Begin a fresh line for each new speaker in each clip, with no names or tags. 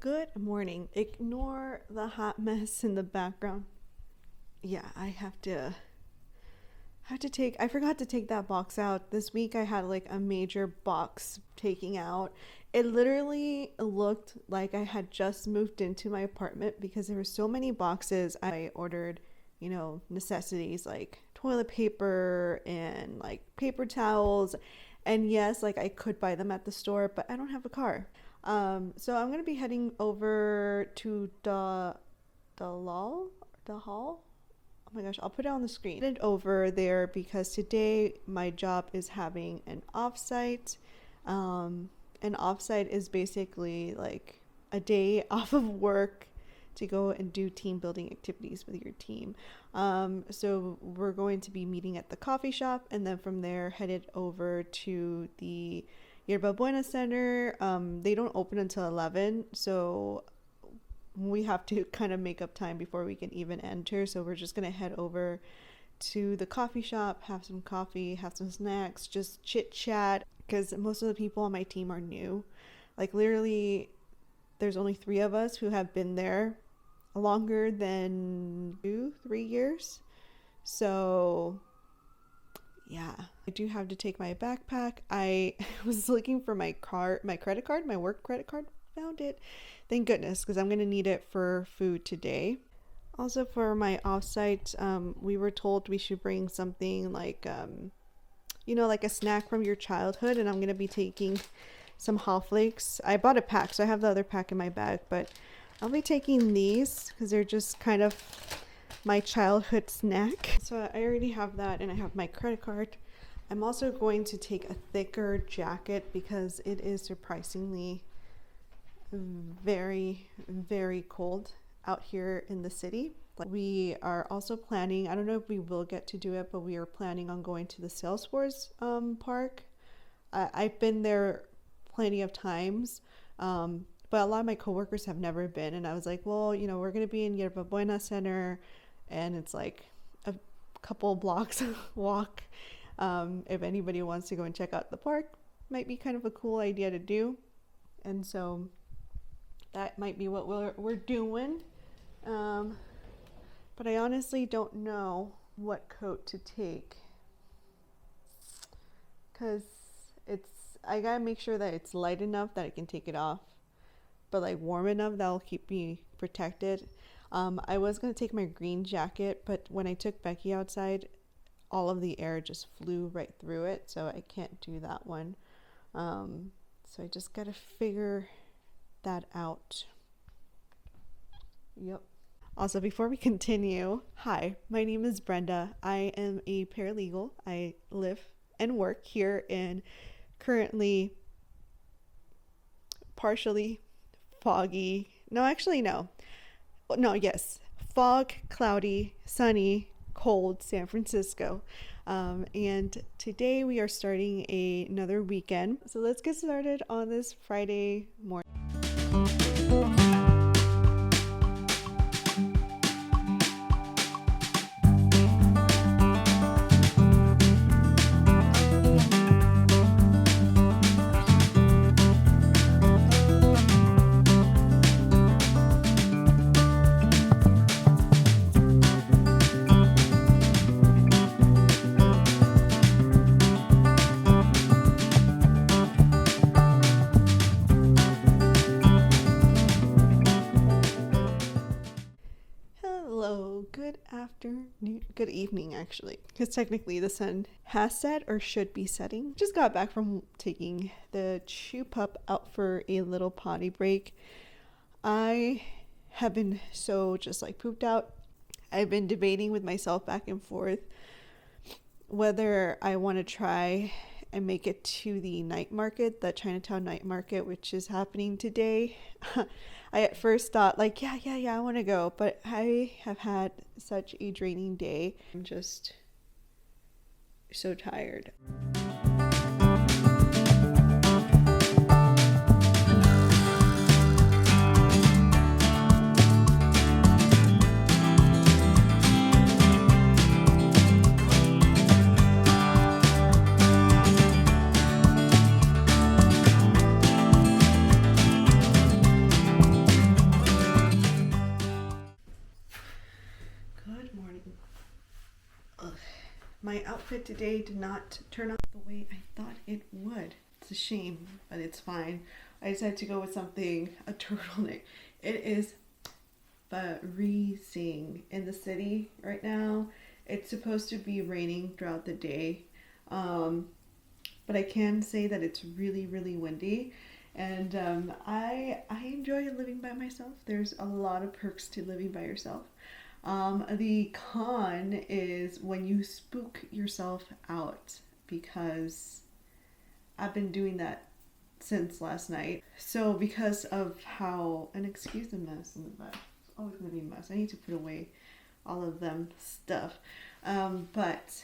Good morning. Ignore the hot mess in the background. Yeah, I forgot to take that box out. This week I had like a major box taking out. It literally looked like I had just moved into my apartment because there were so many boxes. I ordered, necessities like toilet paper and like paper towels. And yes, like I could buy them at the store, but I don't have a car. So I'm going to be heading over to the hall. Oh my gosh, I'll put it on the screen. Headed over there because today my job is having an offsite. An offsite is basically like a day off of work to go and do team building activities with your team. So we're going to be meeting at the coffee shop and then from there headed over to the Yerba Buena Center. They don't open until 11, so we have to kind of make up time before we can even enter. So we're just going to head over to the coffee shop, have some coffee, have some snacks, just chit chat, because most of the people on my team are new. Like literally, there's only 3 of us who have been there longer than 2-3 years. So yeah, I do have to take my backpack. I was looking for my credit card, my work credit card. Found it. Thank goodness, because I'm going to need it for food today. Also for my offsite, we were told we should bring something like, like a snack from your childhood. And I'm going to be taking some Hot Flakes. I bought a pack, so I have the other pack in my bag. But I'll be taking these because they're just kind of my childhood snack. So I already have that and I have my credit card. I'm also going to take a thicker jacket because it is surprisingly very, very cold out here in the city. We are also planning, I don't know if we will get to do it, but we are planning on going to the Salesforce park. I've been there plenty of times, but a lot of my coworkers have never been, and I was like, well, we're going to be in Yerba Buena Center and it's like a couple blocks walk. If anybody wants to go and check out the park, might be kind of a cool idea to do. And so that might be what we're doing. But I honestly don't know what coat to take because I gotta make sure that it's light enough that I can take it off, but like warm enough that'll keep me protected. I was gonna take my green jacket, but when I took Becky outside, all of the air just flew right through it, so I can't do that one. So I just gotta figure that out. Yep. Also, before we continue, hi, my name is Brenda. I am a paralegal. I live and work here in currently partially foggy. Fog, cloudy, sunny, cold San Francisco. And today we are starting another weekend. So let's get started on this Friday morning. Good evening, actually, because technically the sun has set or should be setting. Just got back from taking the Chew pup out for a little potty break. I have been so just like pooped out. I've been debating with myself back and forth whether I want to try and make it to the night market, the Chinatown night market, which is happening today. I at first thought like, yeah, I want to go, but I have had such a draining day. I'm just so tired. My outfit today did not turn out the way I thought it would. It's a shame, but it's fine. I decided to go with something, a turtleneck. It is freezing in the city right now. It's supposed to be raining throughout the day. But I can say that it's really, really windy. And I enjoy living by myself. There's a lot of perks to living by yourself. The con is when you spook yourself out, because I've been doing that since last night. So because of how, and excuse the mess in the back, it's always gonna be a mess. I need to put away all of them stuff. But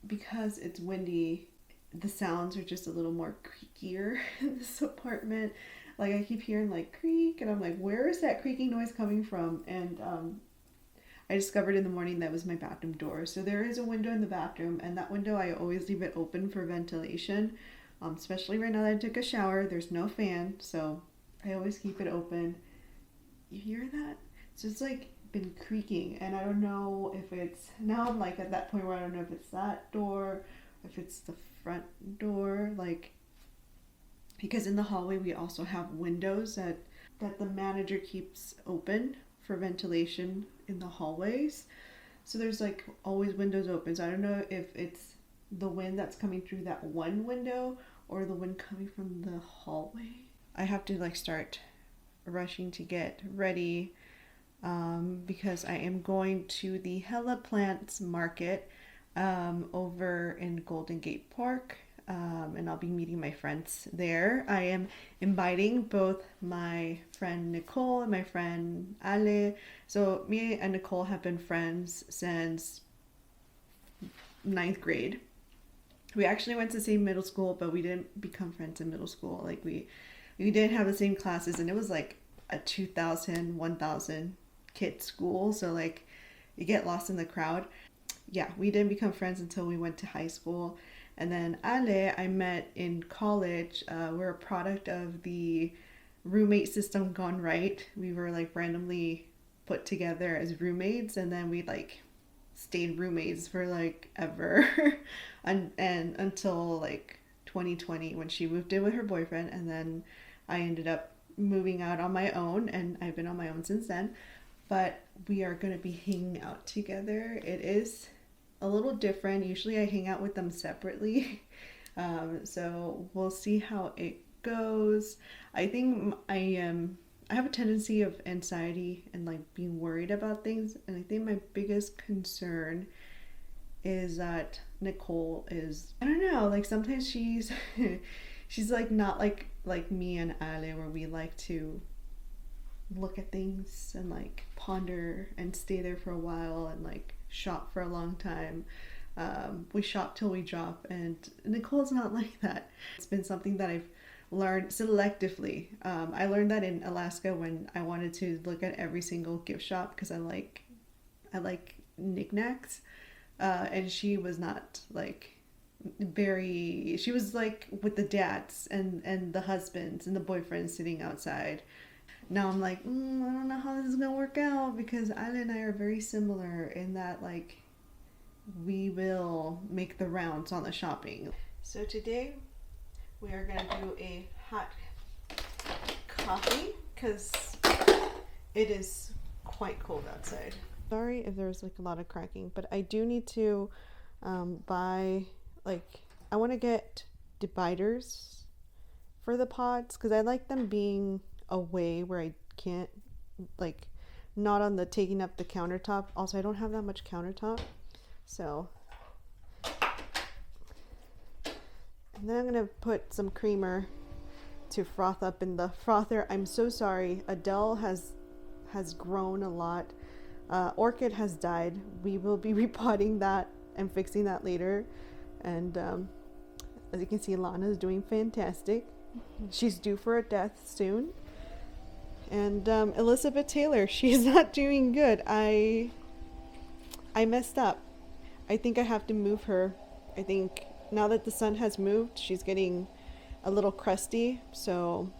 because it's windy, the sounds are just a little more creakier in this apartment. Like I keep hearing like creak, and I'm like, where is that creaking noise coming from? And I discovered in the morning that was my bathroom door. So there is a window in the bathroom, and that window I always leave it open for ventilation. Especially right now that I took a shower, there's no fan, so I always keep it open. You hear that? So it's like been creaking, and I don't know if it's, now I'm like at that point where I don't know if it's that door, if it's the front door, like, because in the hallway we also have windows that the manager keeps open for ventilation in the hallways. So there's like always windows open. So I don't know if it's the wind that's coming through that one window or the wind coming from the hallway. I have to like start rushing to get ready because I am going to the Hella Plants market over in Golden Gate Park, and I'll be meeting my friends there. I am inviting both my friend Nicole and my friend Ale. So me and Nicole have been friends since 9th grade. We actually went to the same middle school, but we didn't become friends in middle school. Like we didn't have the same classes, and it was like a 2,000, 1,000 kid school. So like you get lost in the crowd. Yeah, we didn't become friends until we went to high school. And then Ale, I met in college. We're a product of the roommate system gone right. We were like randomly put together as roommates, and then we like stayed roommates for like ever and until like 2020 when she moved in with her boyfriend, and then I ended up moving out on my own, and I've been on my own since then. But we are going to be hanging out together. It is a little different. Usually I hang out with them separately. So we'll see how it goes. I think I have a tendency of anxiety and like being worried about things. And I think my biggest concern is that Nicole is, I don't know, like sometimes she's like not like me and Ale, where we like to look at things and like ponder and stay there for a while and like shop for a long time. We shop till we drop, and Nicole's not like that. It's been something that I've learned selectively. I learned that in Alaska when I wanted to look at every single gift shop because I like knickknacks, and she was not like very, she was like with the dads and the husbands and the boyfriends sitting outside. Now I'm like, I don't know how this is gonna work out, because Ale and I are very similar in that like we will make the rounds on the shopping. So today we are gonna do a hot coffee because it is quite cold outside. Sorry if there's like a lot of cracking, but I do need to buy, like, I want to get dividers for the pods because I like them being away where I can't, like, not on the taking up the countertop. Also, I don't have that much countertop, so. And then I'm gonna put some creamer to froth up in the frother. I'm so sorry, Adele has grown a lot. Orchid has died. We will be repotting that and fixing that later. And as you can see, Lana is doing fantastic. She's due for a death soon. And Elizabeth Taylor, she's not doing good. I messed up. I think I have to move her. I think now that the sun has moved, she's getting a little crusty. So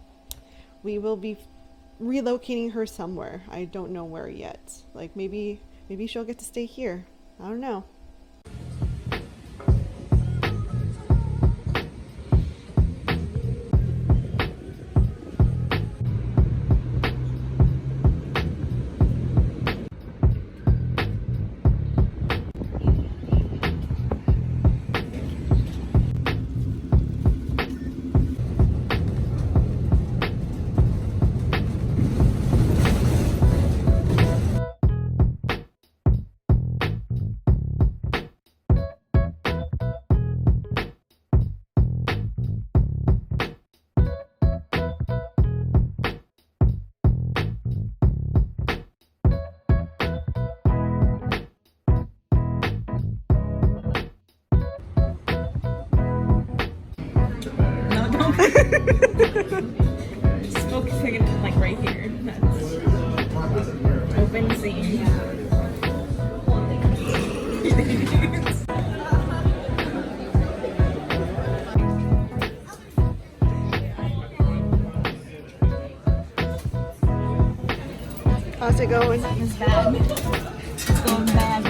we will be relocating her somewhere. I don't know where yet. Like maybe she'll get to stay here. I don't know.
open scene.
How's it going?
It's bad. It's going bad.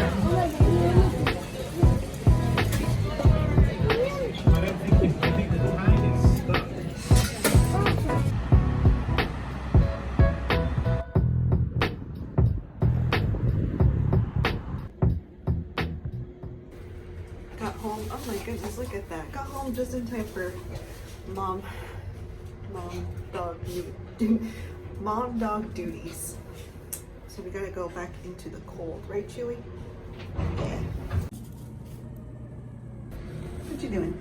Got home. Oh my goodness, look at that. Got home just in time for mom dog mom dog duties. So we gotta go back into the cold, right, Chewy? Yeah. What you doing?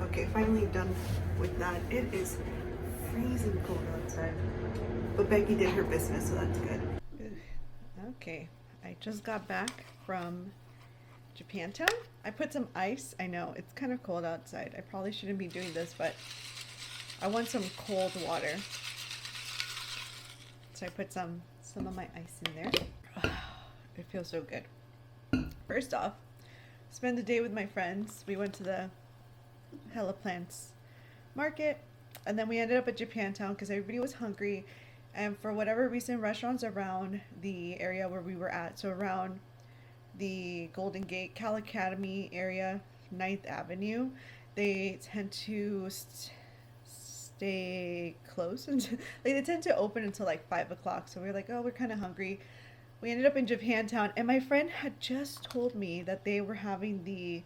Okay, finally done with that. It is freezing cold outside, but Becky did her business, so that's good. Okay, I just got back from Japantown. I put some ice. I know it's kind of cold outside. I probably shouldn't be doing this, but I want some cold water. So I put some of my ice in there. It feels so good. First off, spend the day with my friends. We went to the Hella Plants market, and then we ended up at Japantown because everybody was hungry, and for whatever reason, restaurants around the area where we were at, so around the Golden Gate, Cal Academy area, 9th Avenue, they tend to stay closed and like they tend to open until like 5 o'clock. So we were like, oh, we're kind of hungry. We ended up in Japantown, and my friend had just told me that they were having the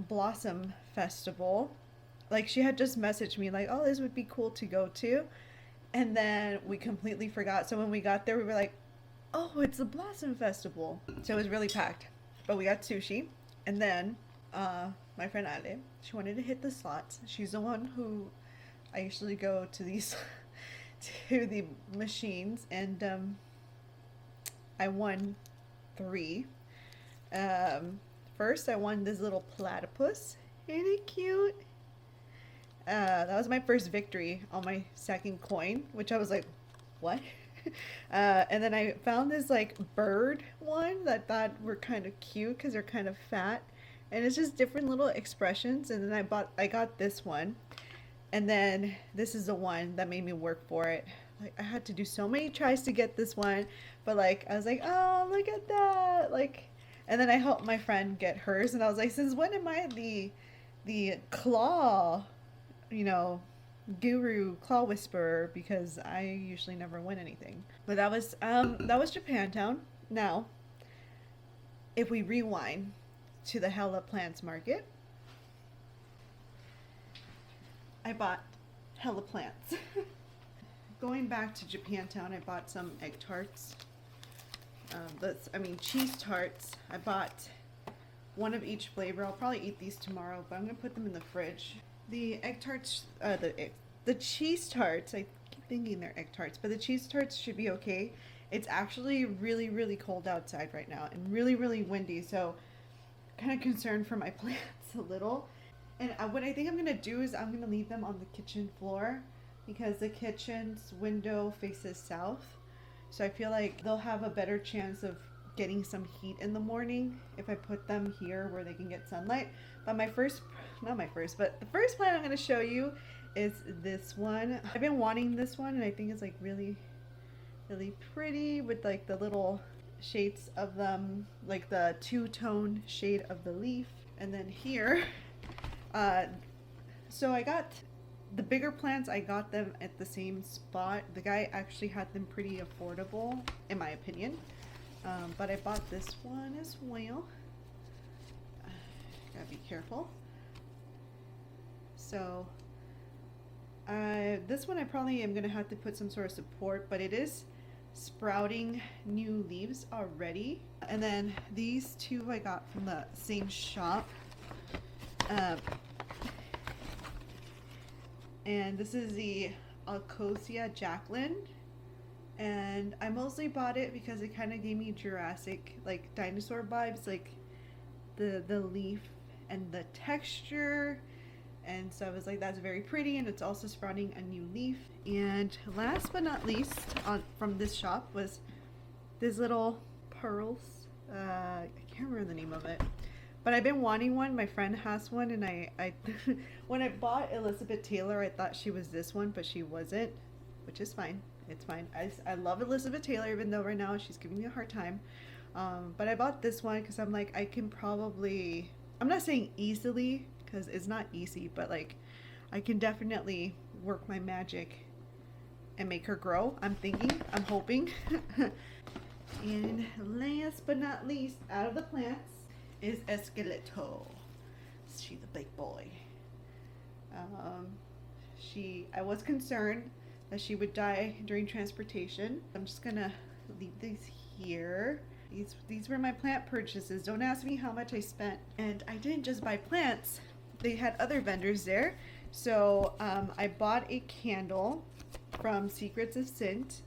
Blossom Festival. Like, she had just messaged me like, oh, this would be cool to go to, and then we completely forgot. So when we got there, we were like, oh, it's the Blossom Festival. So it was really packed, but we got sushi. And then my friend Ale, she wanted to hit the slots. She's the one who I usually go to these to the machines, and I won 3. First, I won this little platypus. Isn't it cute? That was my first victory on my second coin, which I was like, what? And then I found this like bird one that I thought were kind of cute because they're kind of fat, and it's just different little expressions. And then I got this one, and then this is the one that made me work for it. Like, I had to do so many tries to get this one, but like I was like, oh, look at that, like. And then I helped my friend get hers, and I was like, since when am I the claw, guru, claw whisperer, because I usually never win anything. But that was Japantown. Now, if we rewind to the Hella Plants market, I bought Hella Plants. Going back to Japantown, I bought some egg tarts. Cheese tarts. I bought one of each flavor. I'll probably eat these tomorrow, but I'm gonna put them in the fridge. The egg tarts, the cheese tarts, I keep thinking they're egg tarts, but the cheese tarts should be okay. It's actually really, really cold outside right now and really, really windy, so kind of concerned for my plants a little. And what I think I'm gonna do is I'm gonna leave them on the kitchen floor because the kitchen's window faces south. So I feel like they'll have a better chance of getting some heat in the morning if I put them here where they can get sunlight. But the first plant I'm going to show you is this one. I've been wanting this one, and I think it's like really, really pretty with like the little shades of them, like the two-tone shade of the leaf. And then here, so I got the bigger plants, I got them at the same spot. The guy actually had them pretty affordable, in my opinion. But I bought this one as well. Gotta be careful. So, this one I probably am gonna have to put some sort of support, but it is sprouting new leaves already. And then these two I got from the same shop. And this is the Alcosia Jacqueline, and I mostly bought it because it kind of gave me Jurassic, like dinosaur vibes, like the leaf and the texture, And so I was like, that's very pretty, and it's also sprouting a new leaf. And last but not least, from this shop was this little pearls. I can't remember the name of it, but I've been wanting one. My friend has one, and I when I bought Elizabeth Taylor, I thought she was this one, but she wasn't, which is fine. It's fine. I love Elizabeth Taylor, even though right now she's giving me a hard time. But I bought this one because I'm like, I can probably, I'm not saying easily, because it's not easy, but like I can definitely work my magic and make her grow. I'm hoping. And last but not least, out of the plants is Esqueleto. She's a big boy. I was concerned that she would die during transportation. I'm just gonna leave these here. These were my plant purchases. Don't ask me how much I spent. And I didn't just buy plants. They had other vendors there. So I bought a candle from Secrets of Scent.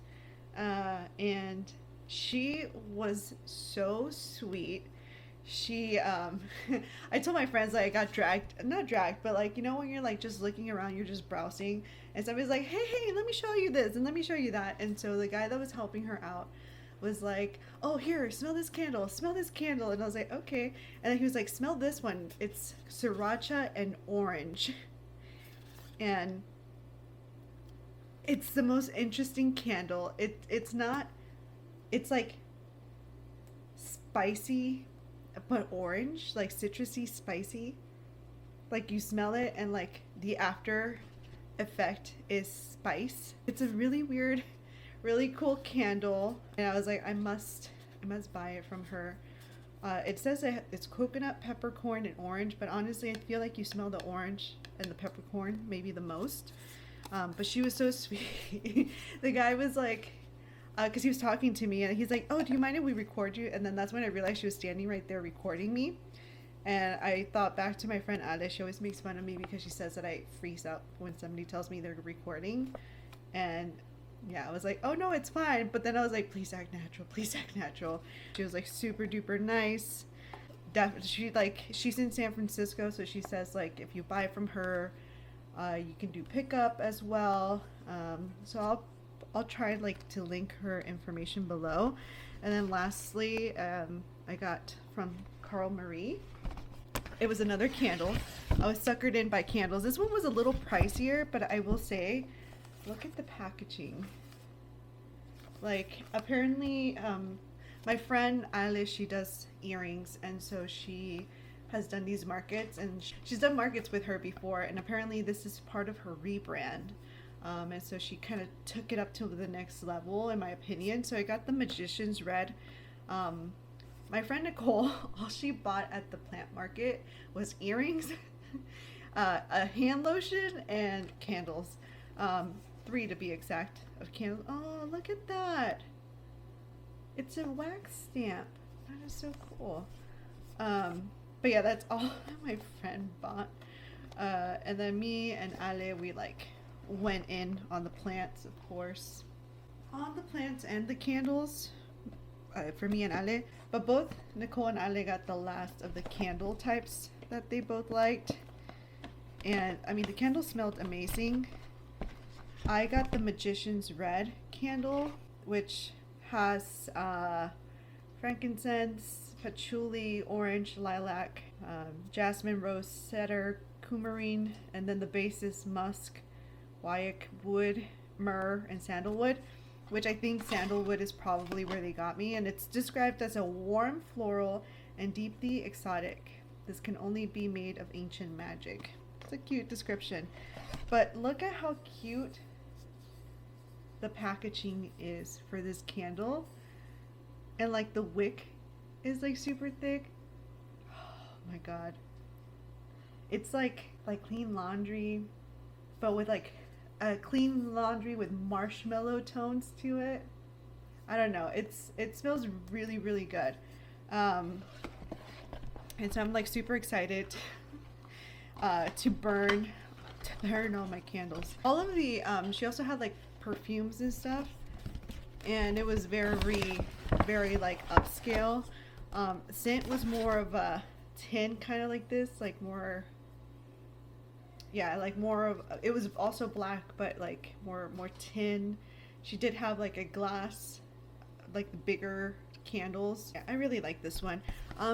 And she was so sweet. She I told my friends, like, I got not dragged, but like, you know, when you're like just looking around, you're just browsing, and somebody's like, hey, let me show you this and let me show you that. And so the guy that was helping her out was like, oh, here, smell this candle, and I was like, okay. And then he was like, smell this one, it's sriracha and orange. And it's the most interesting candle. It's like spicy but orange, like citrusy spicy. Like you smell it and like the after effect is spice. It's a really weird, really cool candle, and I was like, I must buy it from her. It says that it's coconut, peppercorn, and orange, but honestly I feel like you smell the orange and the peppercorn maybe the most. But she was so sweet. The guy was like, because he was talking to me, and he's like, oh, do you mind if we record you? And then that's when I realized she was standing right there recording me. And I thought back to my friend Alice. She always makes fun of me because she says that I freeze out when somebody tells me they're recording. And yeah, I was like, oh no, it's fine. But then I was like, please act natural, please act natural. She was like super duper nice. She's in San Francisco, so she says like if you buy from her, you can do pickup as well. So I'll try like to link her information below. And then lastly, I got from Carl Marie. It was another candle. I was suckered in by candles. This one was a little pricier, but I will say, look at the packaging. Like, apparently, my friend Alice, she does earrings, and so she has done these markets, and she's done markets with her before, and apparently this is part of her rebrand. And so she kind of took it up to the next level, in my opinion. So I got the Magician's Red. My friend Nicole, all she bought at the plant market was earrings, a hand lotion, and candles. 3 to be exact of candles. Oh, look at that. It's a wax stamp. That is so cool. But yeah, that's all my friend bought. And then me and Ale, we like went in on the plants, of course. On the plants and the candles. For me and Ale, but both Nicole and Ale got the last of the candle types that they both liked. And I mean, the candle smelled amazing. I got the Magician's Red candle, which has frankincense, patchouli, orange, lilac, jasmine, rose, cedar, coumarin, and then the base is musk, guaiac wood, myrrh, and sandalwood, which I think sandalwood is probably where they got me. And it's described as a warm floral and deeply exotic. This can only be made of ancient magic. It's a cute description. But look at how cute the packaging is for this candle. And like the wick is like super thick. Oh my god. It's like clean laundry, but with like a clean laundry with marshmallow tones to it. I don't know. It smells really, really good. And so I'm like super excited to burn all my candles. All of the she also had like perfumes and stuff, and it was very, very like upscale. Scent was more of a tin, kind of like this, like more yeah, like more of, it was also black, but like more tin. She did have like a glass, like the bigger candles. Yeah, I really like this one.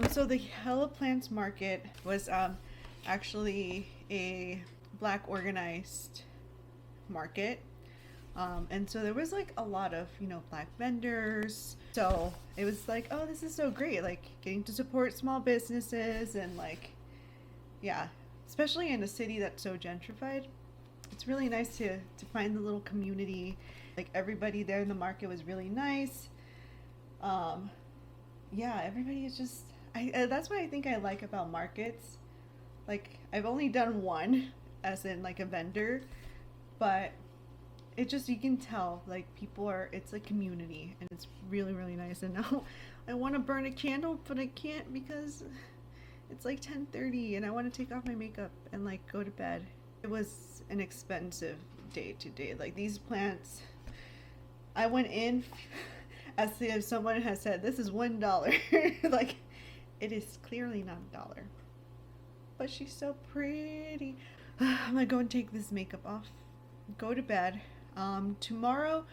So the Hella Plants Market was actually a black organized market. And so there was like a lot of, you know, black vendors. So it was like, oh, this is so great. Like getting to support small businesses and like, yeah, especially in a city that's so gentrified. It's really nice to find the little community. Like everybody there in the market was really nice. Yeah, everybody is just, that's what I think I like about markets. Like I've only done one as in like a vendor, but it just, you can tell like people are, it's a community and it's really really nice. And now I want to burn a candle but I can't because it's like 10:30 and I want to take off my makeup and like go to bed. It was an expensive day today. Like these plants, I went in as if someone has said this is $1. Like it is clearly not a dollar, but she's so pretty. I'm gonna go and take this makeup off, go to bed. Tomorrow,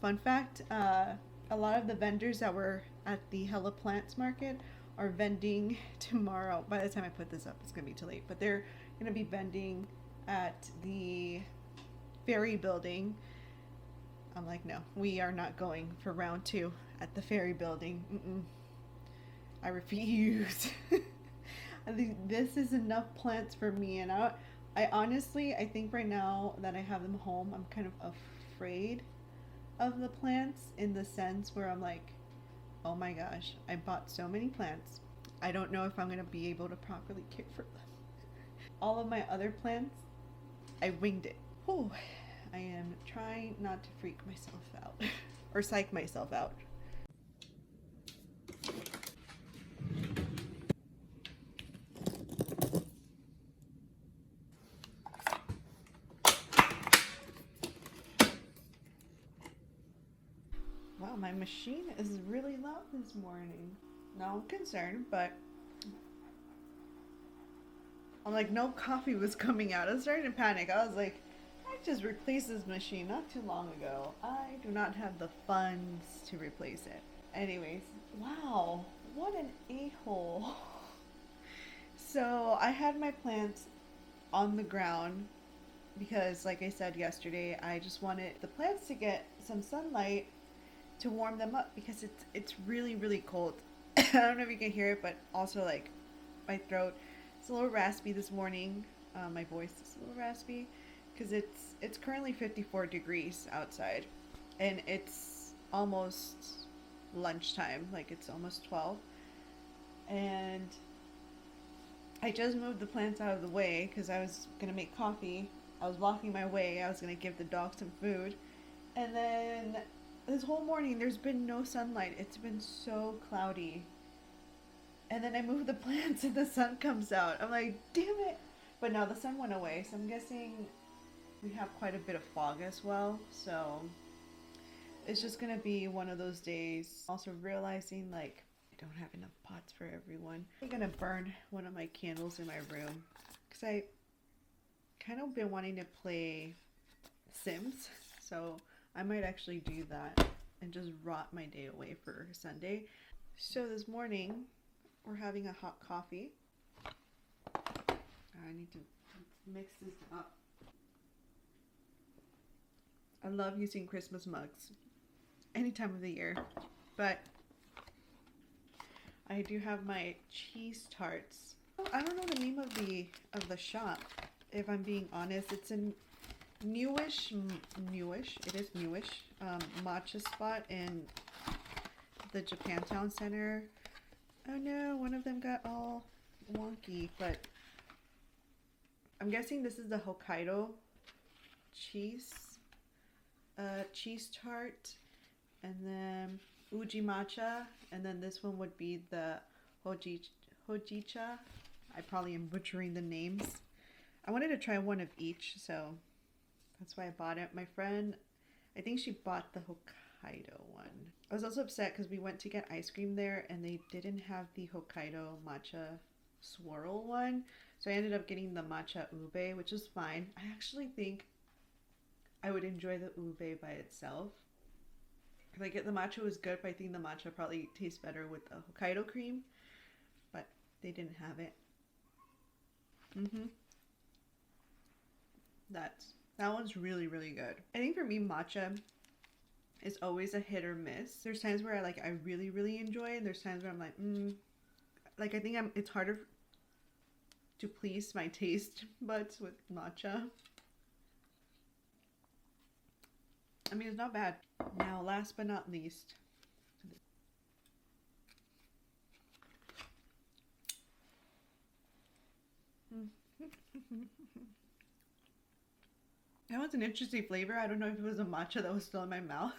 fun fact, a lot of the vendors that were at the Hella Plants Market are vending tomorrow. By the time I put this up, it's gonna be too late, but they're gonna be vending at the ferry building. I'm like, no, we are not going for round 2 at the ferry building. I refuse. I think this is enough plants for me, and I honestly, I think right now that I have them home, I'm kind of afraid of the plants in the sense where I'm like, oh my gosh, I bought so many plants. I don't know if I'm going to be able to properly care for them. All of my other plants, I winged it. Whew. I am trying not to freak myself out or psych myself out. Wow, my machine is really loud this morning. No, I'm concerned, but I'm like, no coffee was coming out. I was starting to panic. I was like, I just replaced this machine not too long ago. I do not have the funds to replace it. Anyways, wow, what an a-hole. So I had my plants on the ground because, like I said yesterday, I just wanted the plants to get some sunlight to warm them up because it's really really cold. I don't know if you can hear it, but also like my throat, it's a little raspy this morning. My voice is a little raspy because it's currently 54 degrees outside and it's almost lunchtime, like it's almost 12, and I just moved the plants out of the way because I was gonna make coffee. I was walking my way, I was gonna give the dog some food, and then this whole morning there's been no sunlight. It's been so cloudy. And then I move the plants and the sun comes out. I'm like, damn it. But now the sun went away, so I'm guessing we have quite a bit of fog as well. So it's just gonna be one of those days. Also realizing like I don't have enough pots for everyone. I'm gonna burn one of my candles in my room because I kind of been wanting to play Sims. So I might actually do that and just rot my day away for Sunday. So this morning, we're having a hot coffee. I need to mix this up. I love using Christmas mugs any time of the year, but I do have my cheese tarts. I don't know the name of the shop, if I'm being honest. It's a newish, it is newish, matcha spot in the Japantown Center. Oh no, one of them got all wonky, but I'm guessing this is the Hokkaido cheese tart, and then Uji matcha, and then this one would be the hojicha. I probably am butchering the names. I wanted to try one of each, so that's why I bought it. My friend, I think she bought the Hokkaido one. I was also upset because we went to get ice cream there and they didn't have the Hokkaido matcha swirl one. So I ended up getting the matcha ube, which is fine. I actually think I would enjoy the ube by itself. Like the matcha was good, but I think the matcha probably tastes better with the Hokkaido cream. But they didn't have it. That one's really, really good. I think for me, matcha is always a hit or miss. There's times where I really, really enjoy it, and there's times where I'm like, I think it's harder to please my taste buds with matcha. I mean, it's not bad. Now, last but not least, that was an interesting flavor. I don't know if it was a matcha that was still in my mouth.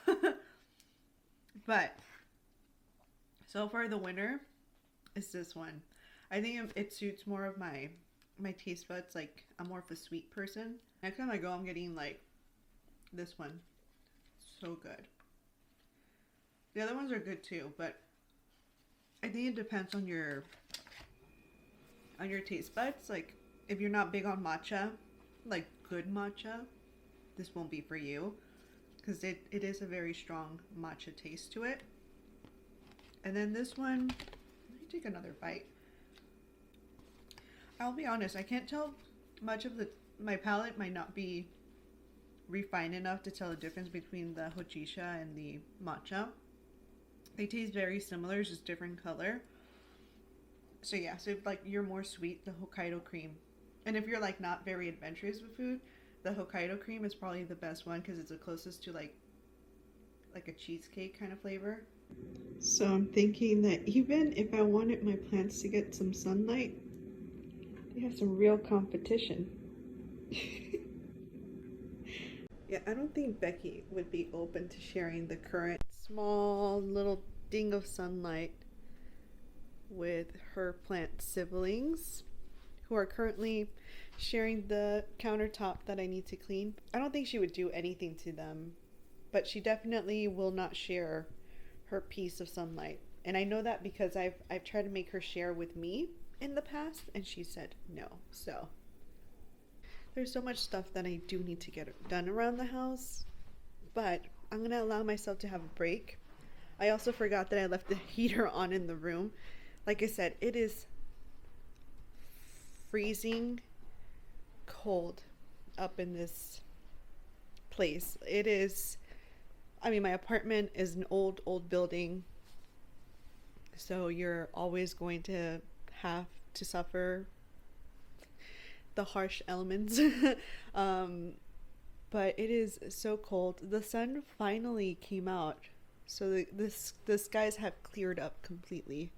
But so far the winner is this one. I think it suits more of my taste buds. Like, I'm more of a sweet person. Next time I go, I'm getting like this one. So good. The other ones are good too, but I think it depends on your taste buds. Like, if you're not big on matcha, like good matcha, this won't be for you, because it is a very strong matcha taste to it. And then this one, let me take another bite. I'll be honest, I can't tell much of my palate might not be refined enough to tell the difference between the hojisha and the matcha. They taste very similar, it's just different color. So yeah, so if like you're more sweet, the Hokkaido cream. And if you're like not very adventurous with food, the Hokkaido cream is probably the best one, because it's the closest to like a cheesecake kind of flavor. So I'm thinking that even if I wanted my plants to get some sunlight, they have some real competition. Yeah, I don't think Becky would be open to sharing the current small little ding of sunlight with her plant siblings, who are currently sharing the countertop that I need to clean. I don't think she would do anything to them, but she definitely will not share her piece of sunlight. And I know that because I've tried to make her share with me in the past, and she said no. So there's so much stuff that I do need to get done around the house, but I'm gonna allow myself to have a break. I also forgot that I left the heater on in the room. Like I said, it is freezing cold up in this place. It is, I mean, my apartment is an old building, so you're always going to have to suffer the harsh elements. But it is so cold. The sun finally came out, so the skies have cleared up completely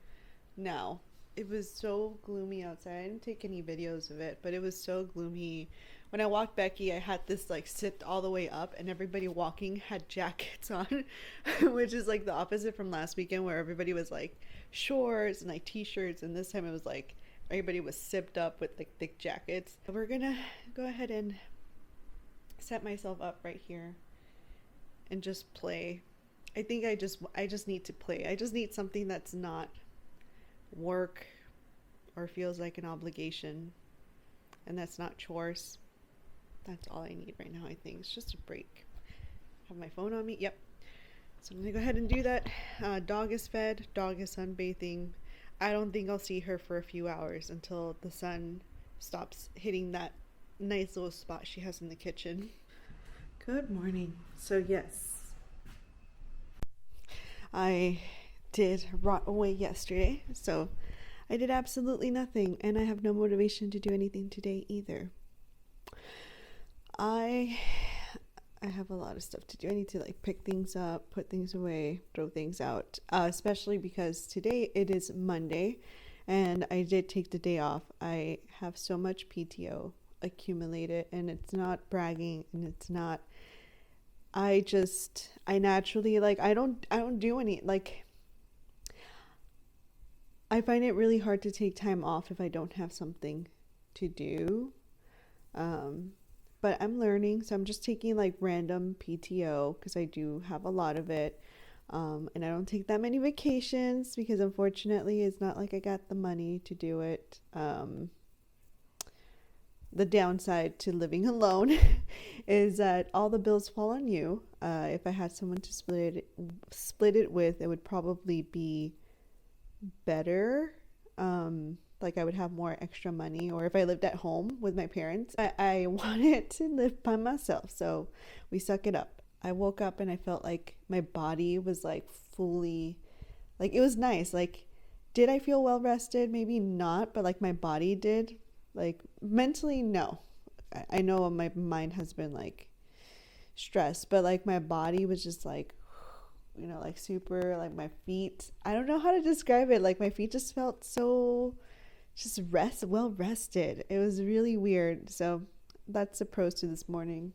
now. It was so gloomy outside. I didn't take any videos of it, but it was so gloomy. When I walked Becky, I had this like sit all the way up, and everybody walking had jackets on, which is like the opposite from last weekend, where everybody was like shorts and like t-shirts, and this time it was like everybody was sipped up with like thick jackets. We're gonna go ahead and set myself up right here and just play. I think I just need to play. I just need something that's not work or feels like an obligation, and that's not chores. That's all I need right now. I think it's just a break. Have my phone on me. Yep. So I'm gonna go ahead and do that. Dog is fed. Dog is sunbathing. I don't think I'll see her for a few hours until the sun stops hitting that nice little spot she has in the kitchen. Good morning. So yes, I did rot away yesterday, so I did absolutely nothing, and I have no motivation to do anything today either. I have a lot of stuff to do. I need to like pick things up, put things away, throw things out, especially because today it is Monday and I did take the day off. I have so much PTO accumulated, and it's not bragging, and it's not, I naturally, like, I don't do any, like, I find it really hard to take time off if I don't have something to do. But I'm learning, so I'm just taking like random PTO because I do have a lot of it. And I don't take that many vacations because unfortunately it's not like I got the money to do it. The downside to living alone is that all the bills fall on you. If I had someone to split it with, it would probably be better. Like I would have more extra money, or if I lived at home with my parents. I wanted to live by myself, so we suck it up. I woke up and I felt like my body was like fully, like it was nice. Like, did I feel well rested? Maybe not, but like my body did. Like mentally, no. I know my mind has been like stressed, but like my body was just like, you know, like super, like my feet, I don't know how to describe it. Like my feet just felt so just well rested. It was really weird. So that's the pros to this morning.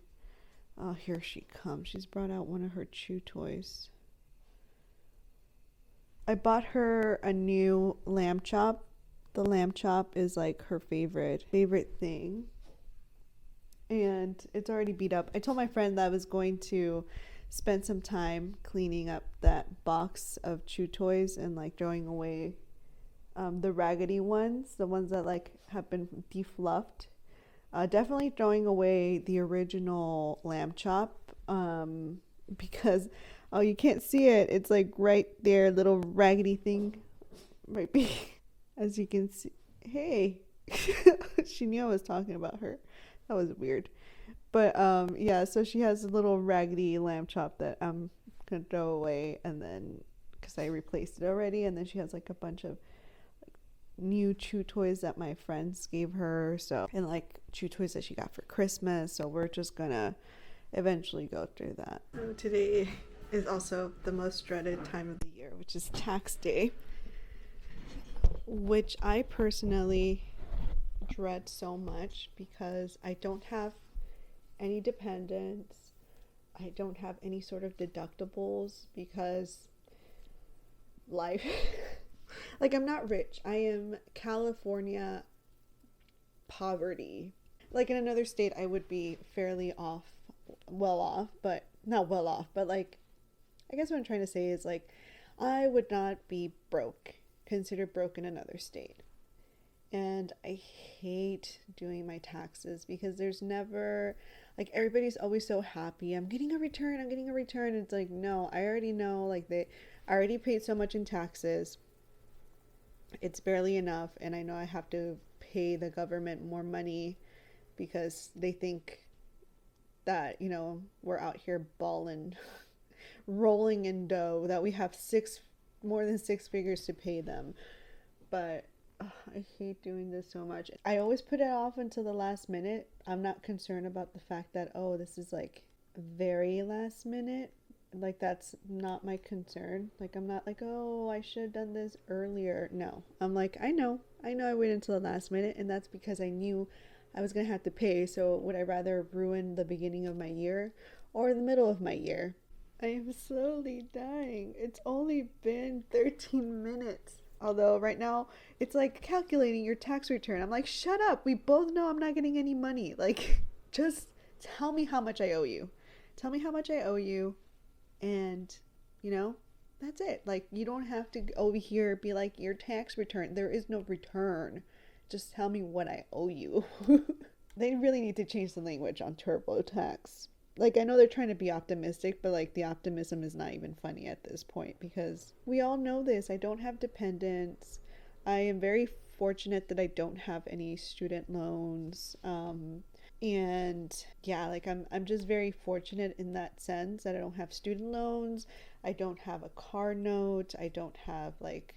Oh, here she comes. She's brought out one of her chew toys. I bought her a new lamb chop. The lamb chop is like her favorite thing. And it's already beat up. I told my friend that I was going to spend some time cleaning up that box of chew toys and like throwing away the raggedy ones, the ones that like have been defluffed. Definitely throwing away the original lamb chop because, oh, you can't see it. It's like right there, little raggedy thing right be as you can see. Hey, she knew I was talking about her. That was weird. But yeah, so she has a little raggedy lamb chop that I'm gonna throw away, and then because I replaced it already, and then she has like a bunch of like new chew toys that my friends gave her, so, and like chew toys that she got for Christmas. So we're just gonna eventually go through that. So today is also the most dreaded time of the year, which is tax day, which I personally dread so much because I don't have any dependents. I don't have any sort of deductibles because life like I'm not rich. I am California poverty. Like in another state I would be fairly well off, but not well off, but like I guess what I'm trying to say is like I would not be considered broke in another state. And I hate doing my taxes because there's never, like, everybody's always so happy. I'm getting a return. It's like, no, I already know, like, I already paid so much in taxes. It's barely enough. And I know I have to pay the government more money because they think that, you know, we're out here balling, rolling in dough, that we have more than six figures to pay them. But I hate doing this so much. I always put it off until the last minute. I'm not concerned about the fact that, oh, this is like very last minute. Like that's not my concern. Like I'm not like, oh, I should have done this earlier. No, I'm like, I know I waited until the last minute, and that's because I knew I was gonna have to pay. So would I rather ruin the beginning of my year or the middle of my year? I am slowly dying. It's only been 13 minutes. Although right now it's like calculating your tax return. I'm like, shut up. We both know I'm not getting any money. Like, just tell me how much I owe you. Tell me how much I owe you. And, you know, that's it. Like, you don't have to over here be like, your tax return. There is no return. Just tell me what I owe you. They really need to change the language on TurboTax. Like, I know they're trying to be optimistic, but like the optimism is not even funny at this point because we all know this. I don't have dependents. I am very fortunate that I don't have any student loans. And yeah, like I'm just very fortunate in that sense that I don't have student loans. I don't have a car note. I don't have like,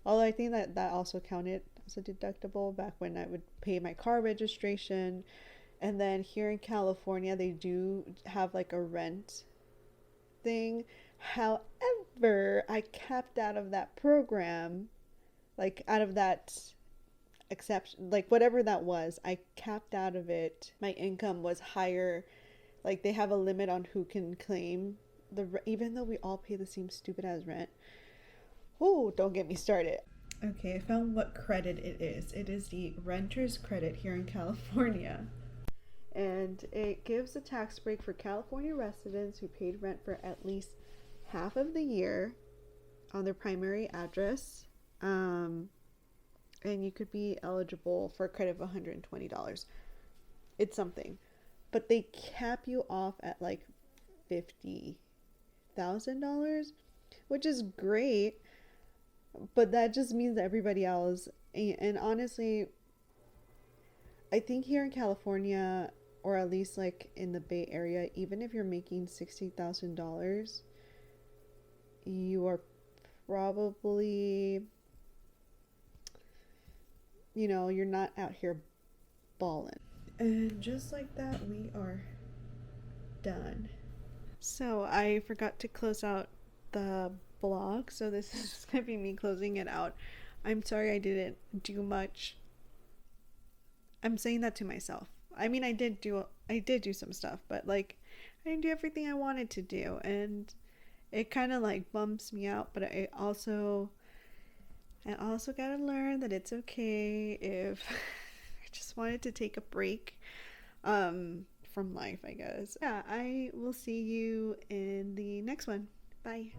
although I think that also counted as a deductible back when I would pay my car registration. And then here in California, they do have like a rent thing. However, I capped out of that program, like out of that exception, like whatever that was, I capped out of it. My income was higher. Like they have a limit on who can claim even though we all pay the same stupid ass rent. Oh, don't get me started. Okay, I found what credit it is. It is the renter's credit here in California. And it gives a tax break for California residents who paid rent for at least half of the year on their primary address, and you could be eligible for a credit of $120. It's something, but they cap you off at like $50,000, which is great, but that just means that everybody else, and honestly, I think here in California, or at least like in the Bay Area, even if you're making $60,000, you are probably, you're not out here balling. And just like that, we are done. So I forgot to close out the blog, so this is just gonna be me closing it out. I'm sorry I didn't do much. I'm saying that to myself. I mean, I did do some stuff, but like I didn't do everything I wanted to do, and it kind of like bumps me out. But I also gotta learn that it's okay if I just wanted to take a break from life, I guess. Yeah, I will see you in the next one. Bye.